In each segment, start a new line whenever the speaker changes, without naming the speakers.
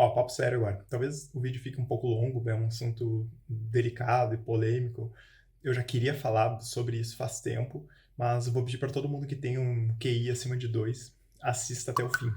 Ó, papo sério agora. Talvez o vídeo fique um pouco longo, é um assunto delicado e polêmico. Eu já queria falar sobre isso faz tempo, mas eu vou pedir para todo mundo que tem um QI acima de 2, assista até o fim,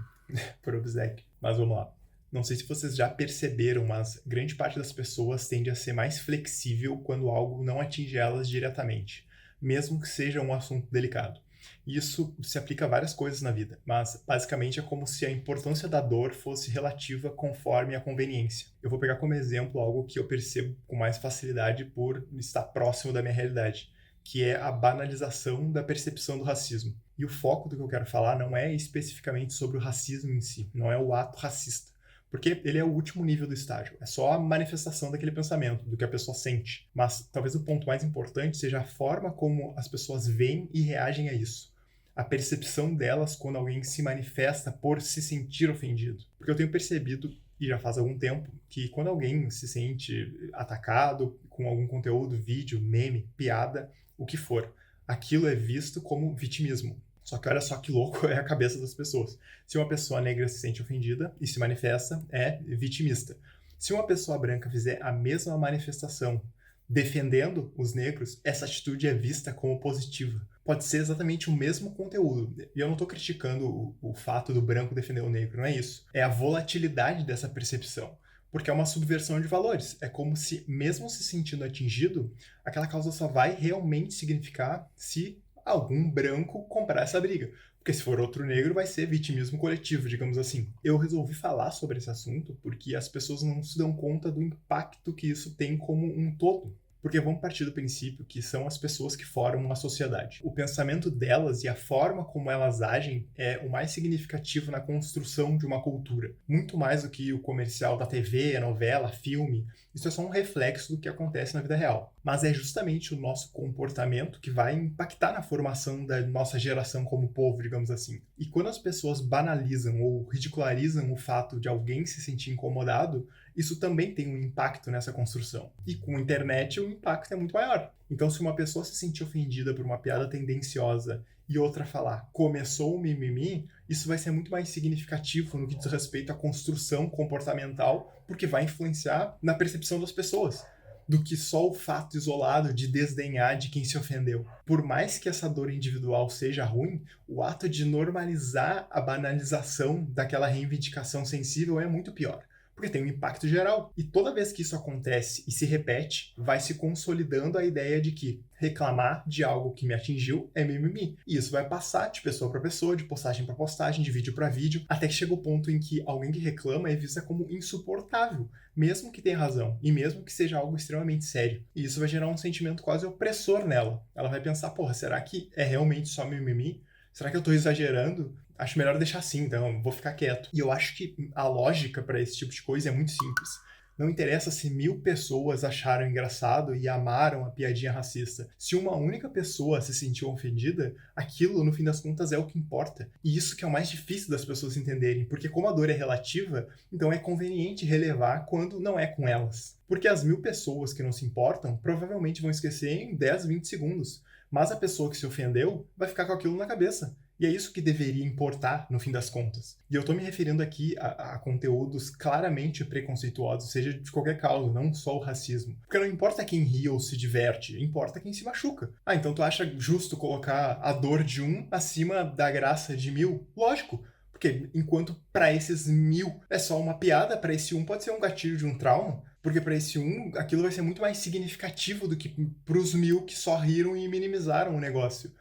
por obséquio. Mas vamos lá. Não sei se vocês já perceberam, mas grande parte das pessoas tende a ser mais flexível quando algo não atinge elas diretamente, mesmo que seja um assunto delicado. Isso se aplica a várias coisas na vida, mas basicamente é como se a importância da dor fosse relativa conforme a conveniência. Eu vou pegar como exemplo algo que eu percebo com mais facilidade por estar próximo da minha realidade, que é a banalização da percepção do racismo. E o foco do que eu quero falar não é especificamente sobre o racismo em si, não é o ato racista, porque ele é o último nível do estágio, é só a manifestação daquele pensamento, do que a pessoa sente. Mas talvez o ponto mais importante seja a forma como as pessoas veem e reagem a isso. A percepção delas quando alguém se manifesta por se sentir ofendido. Porque eu tenho percebido, e já faz algum tempo, que quando alguém se sente atacado com algum conteúdo, vídeo, meme, piada, o que for, aquilo é visto como vitimismo. Só que olha só que louco é a cabeça das pessoas. Se uma pessoa negra se sente ofendida e se manifesta, é vitimista. Se uma pessoa branca fizer a mesma manifestação defendendo os negros, essa atitude é vista como positiva. Pode ser exatamente o mesmo conteúdo. E eu não estou criticando o fato do branco defender o negro, não é isso. É a volatilidade dessa percepção. Porque é uma subversão de valores. É como se, mesmo se sentindo atingido, aquela causa só vai realmente significar se algum branco comprar essa briga. Porque se for outro negro, vai ser vitimismo coletivo, digamos assim. Eu resolvi falar sobre esse assunto porque as pessoas não se dão conta do impacto que isso tem como um todo. Porque vamos partir do princípio que são as pessoas que formam uma sociedade. O pensamento delas e a forma como elas agem é o mais significativo na construção de uma cultura. Muito mais do que o comercial da TV, a novela, filme. Isso é só um reflexo do que acontece na vida real. Mas é justamente o nosso comportamento que vai impactar na formação da nossa geração como povo, digamos assim. E quando as pessoas banalizam ou ridicularizam o fato de alguém se sentir incomodado, isso também tem um impacto nessa construção. E com a internet o impacto é muito maior. Então, se uma pessoa se sentir ofendida por uma piada tendenciosa e outra falar começou o mimimi, isso vai ser muito mais significativo no que diz respeito à construção comportamental, porque vai influenciar na percepção das pessoas, do que só o fato isolado de desdenhar de quem se ofendeu. Por mais que essa dor individual seja ruim, o ato de normalizar a banalização daquela reivindicação sensível é muito pior, porque tem um impacto geral. E toda vez que isso acontece e se repete, vai se consolidando a ideia de que reclamar de algo que me atingiu é mimimi. E isso vai passar de pessoa para pessoa, de postagem para postagem, de vídeo para vídeo, até que chega o ponto em que alguém que reclama é vista como insuportável, mesmo que tenha razão, e mesmo que seja algo extremamente sério. E isso vai gerar um sentimento quase opressor nela. Ela vai pensar, porra, será que é realmente só mimimi? Será que eu tô exagerando? Acho melhor deixar assim, então vou ficar quieto. E eu acho que a lógica para esse tipo de coisa é muito simples. Não interessa se 1000 pessoas acharam engraçado e amaram a piadinha racista. Se uma única pessoa se sentiu ofendida, aquilo, no fim das contas, é o que importa. E isso que é o mais difícil das pessoas entenderem, porque como a dor é relativa, então é conveniente relevar quando não é com elas. Porque as 1000 pessoas que não se importam provavelmente vão esquecer em 10, 20 segundos. Mas a pessoa que se ofendeu vai ficar com aquilo na cabeça. E é isso que deveria importar, no fim das contas. E eu estou me referindo aqui a conteúdos claramente preconceituosos, seja de qualquer causa, não só o racismo. Porque não importa quem ri ou se diverte, importa quem se machuca. Ah, então tu acha justo colocar a dor de um acima da graça de 1000? Lógico. Porque enquanto para esses 1000 é só uma piada, para esse um pode ser um gatilho de um trauma. Porque para esse um, aquilo vai ser muito mais significativo do que para os 1000 que só riram e minimizaram o negócio.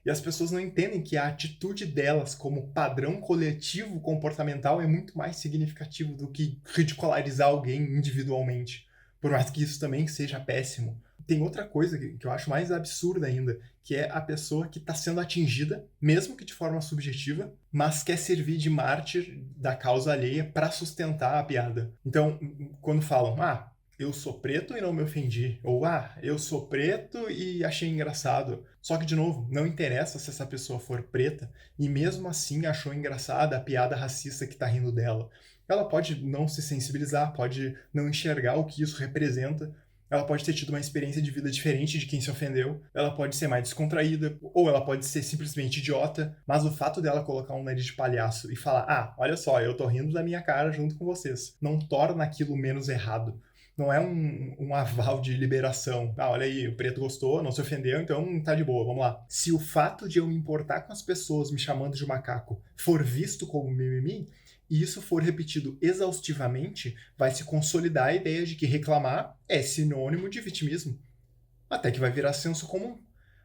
E as pessoas não entendem que a atitude delas como padrão coletivo comportamental é muito mais significativo do que ridicularizar alguém individualmente. Por mais que isso também seja péssimo. Tem outra coisa que eu acho mais absurda ainda, que é a pessoa que está sendo atingida, mesmo que de forma subjetiva, mas quer servir de mártir da causa alheia para sustentar a piada. Então, quando falam, eu sou preto e não me ofendi. Ou, eu sou preto e achei engraçado. Só que, de novo, não interessa se essa pessoa for preta e mesmo assim achou engraçada a piada racista que tá rindo dela. Ela pode não se sensibilizar, pode não enxergar o que isso representa, ela pode ter tido uma experiência de vida diferente de quem se ofendeu, ela pode ser mais descontraída, ou ela pode ser simplesmente idiota, mas o fato dela colocar um nariz de palhaço e falar, olha só, eu tô rindo da minha cara junto com vocês, não torna aquilo menos errado. Não é um aval de liberação. Olha aí, o preto gostou, não se ofendeu, então tá de boa, vamos lá. Se o fato de eu me importar com as pessoas me chamando de macaco for visto como mimimi, e isso for repetido exaustivamente, vai se consolidar a ideia de que reclamar é sinônimo de vitimismo. Até que vai virar senso comum.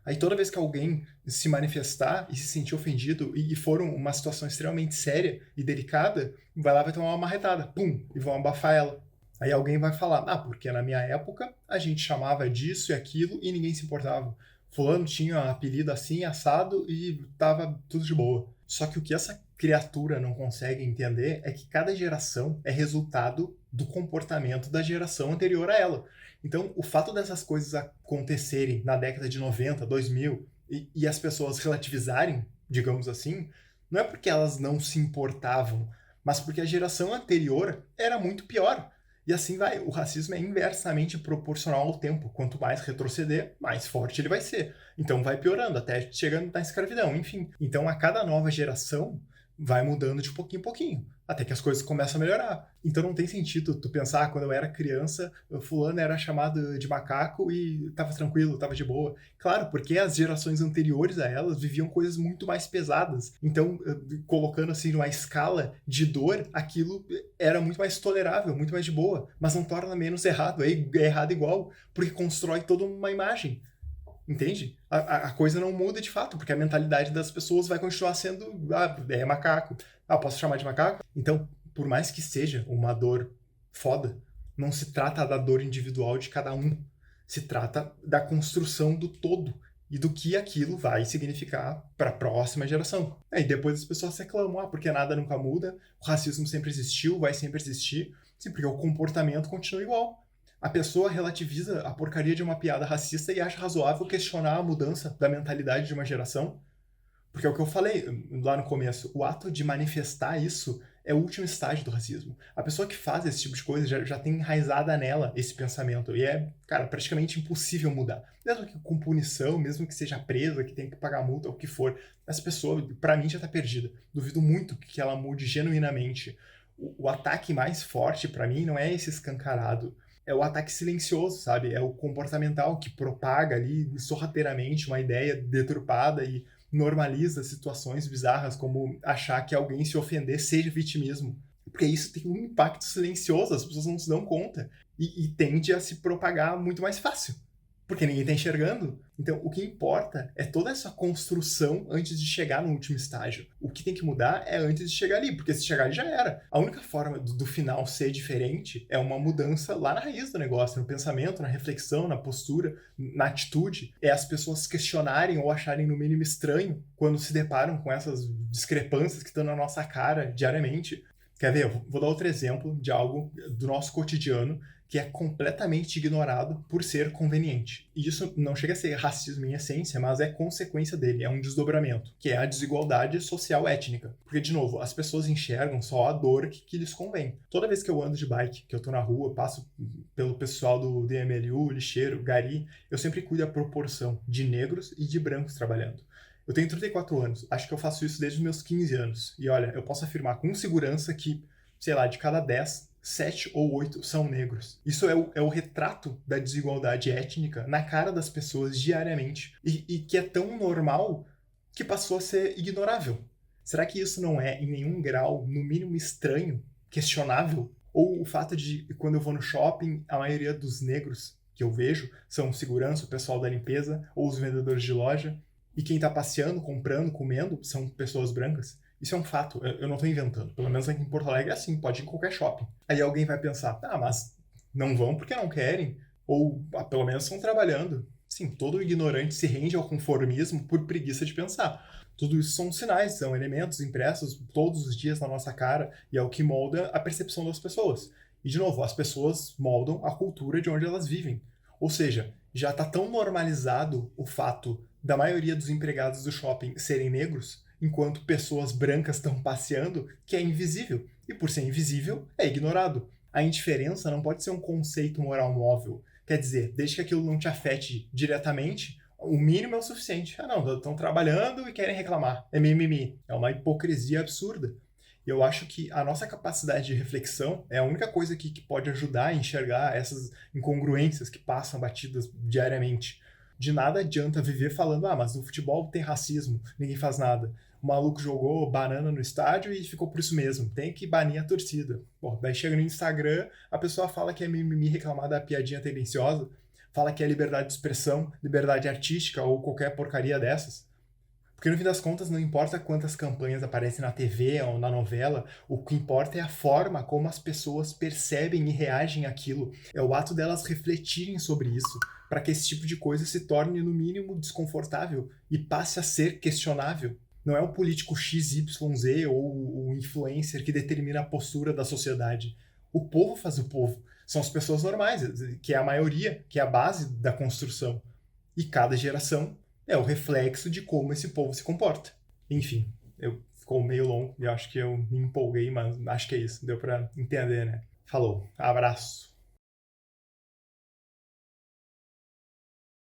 Aí toda vez que alguém se manifestar e se sentir ofendido e for uma situação extremamente séria e delicada, vai lá e vai tomar uma marretada, pum, e vão abafar ela. Aí alguém vai falar, porque na minha época a gente chamava disso e aquilo e ninguém se importava. Fulano tinha um apelido assim, assado, e tava tudo de boa. Só que o que essa criatura não consegue entender é que cada geração é resultado do comportamento da geração anterior a ela. Então, o fato dessas coisas acontecerem na década de 90, 2000, e as pessoas relativizarem, digamos assim, não é porque elas não se importavam, mas porque a geração anterior era muito pior. E assim vai, o racismo é inversamente proporcional ao tempo. Quanto mais retroceder, mais forte ele vai ser. Então vai piorando, até chegando na escravidão, enfim. Então a cada nova geração vai mudando de pouquinho em pouquinho, até que as coisas começam a melhorar. Então não tem sentido tu pensar, quando eu era criança, o fulano era chamado de macaco e tava tranquilo, tava de boa. Claro, porque as gerações anteriores a elas viviam coisas muito mais pesadas. Então, colocando assim numa escala de dor, aquilo era muito mais tolerável, muito mais de boa. Mas não torna menos errado, é errado igual, porque constrói toda uma imagem. Entende? A coisa não muda de fato, porque a mentalidade das pessoas vai continuar sendo, é macaco. Posso chamar de macaco? Então, por mais que seja uma dor foda, não se trata da dor individual de cada um. Se trata da construção do todo e do que aquilo vai significar para a próxima geração. Aí depois as pessoas reclamam, porque nada nunca muda, o racismo sempre existiu, vai sempre existir. Sim, porque o comportamento continua igual. A pessoa relativiza a porcaria de uma piada racista e acha razoável questionar a mudança da mentalidade de uma geração. Porque é o que eu falei lá no começo, o ato de manifestar isso é o último estágio do racismo. A pessoa que faz esse tipo de coisa já tem enraizada nela esse pensamento. E é, cara, praticamente impossível mudar. Mesmo que com punição, mesmo que seja presa, que tenha que pagar multa, ou o que for, essa pessoa, pra mim, já tá perdida. Duvido muito que ela mude genuinamente. O ataque mais forte, pra mim, não é esse escancarado. É o ataque silencioso, sabe? É o comportamental que propaga ali sorrateiramente uma ideia deturpada e normaliza situações bizarras, como achar que alguém se ofender seja vitimismo. Porque isso tem um impacto silencioso, as pessoas não se dão conta. E tende a se propagar muito mais fácil. Porque ninguém está enxergando. Então, o que importa é toda essa construção antes de chegar no último estágio. O que tem que mudar é antes de chegar ali, porque se chegar ali já era. A única forma do final ser diferente é uma mudança lá na raiz do negócio, no pensamento, na reflexão, na postura, na atitude. É as pessoas questionarem ou acharem no mínimo estranho quando se deparam com essas discrepâncias que estão na nossa cara diariamente. Quer ver? Eu vou dar outro exemplo de algo do nosso cotidiano que é completamente ignorado por ser conveniente. E isso não chega a ser racismo em essência, mas é consequência dele, é um desdobramento, que é a desigualdade social étnica. Porque, de novo, as pessoas enxergam só a dor que lhes convém. Toda vez que eu ando de bike, que eu tô na rua, passo pelo pessoal do DMLU, lixeiro, gari, eu sempre cuido da proporção de negros e de brancos trabalhando. Eu tenho 34 anos, acho que eu faço isso desde os meus 15 anos. E olha, eu posso afirmar com segurança que, sei lá, de cada 10, 7 ou 8 são negros. Isso é o retrato da desigualdade étnica na cara das pessoas diariamente. E que é tão normal que passou a ser ignorável. Será que isso não é, em nenhum grau, no mínimo estranho, questionável? Ou o fato de, quando eu vou no shopping, a maioria dos negros que eu vejo são segurança, o pessoal da limpeza ou os vendedores de loja, e quem tá passeando, comprando, comendo são pessoas brancas? Isso é um fato, eu não tô inventando. Pelo menos aqui em Porto Alegre é assim, pode ir em qualquer shopping. Aí alguém vai pensar, mas não vão porque não querem, ou pelo menos estão trabalhando. Sim, todo ignorante se rende ao conformismo por preguiça de pensar. Tudo isso são sinais, são elementos impressos todos os dias na nossa cara e é o que molda a percepção das pessoas. E, de novo, as pessoas moldam a cultura de onde elas vivem. Ou seja, já está tão normalizado o fato da maioria dos empregados do shopping serem negros, enquanto pessoas brancas estão passeando, que é invisível. E por ser invisível, é ignorado. A indiferença não pode ser um conceito moral móvel. Quer dizer, desde que aquilo não te afete diretamente, o mínimo é o suficiente. Ah, não, estão trabalhando e querem reclamar. É mimimi. É uma hipocrisia absurda. E eu acho que a nossa capacidade de reflexão é a única coisa que pode ajudar a enxergar essas incongruências que passam batidas diariamente. De nada adianta viver falando, ah, mas no futebol tem racismo, ninguém faz nada. O maluco jogou banana no estádio e ficou por isso mesmo. Tem que banir a torcida. Bom, daí chega no Instagram, a pessoa fala que é mimimi reclamar da piadinha tendenciosa, fala que é liberdade de expressão, liberdade artística ou qualquer porcaria dessas. Porque no fim das contas não importa quantas campanhas aparecem na TV ou na novela, o que importa é a forma como as pessoas percebem e reagem àquilo. É o ato delas refletirem sobre isso, para que esse tipo de coisa se torne no mínimo desconfortável e passe a ser questionável. Não é o político XYZ ou o influencer que determina a postura da sociedade. O povo faz o povo. São as pessoas normais, que é a maioria, que é a base da construção. E cada geração é o reflexo de como esse povo se comporta. Enfim, ficou meio longo e acho que eu me empolguei, mas acho que é isso. Deu para entender, né? Falou, abraço.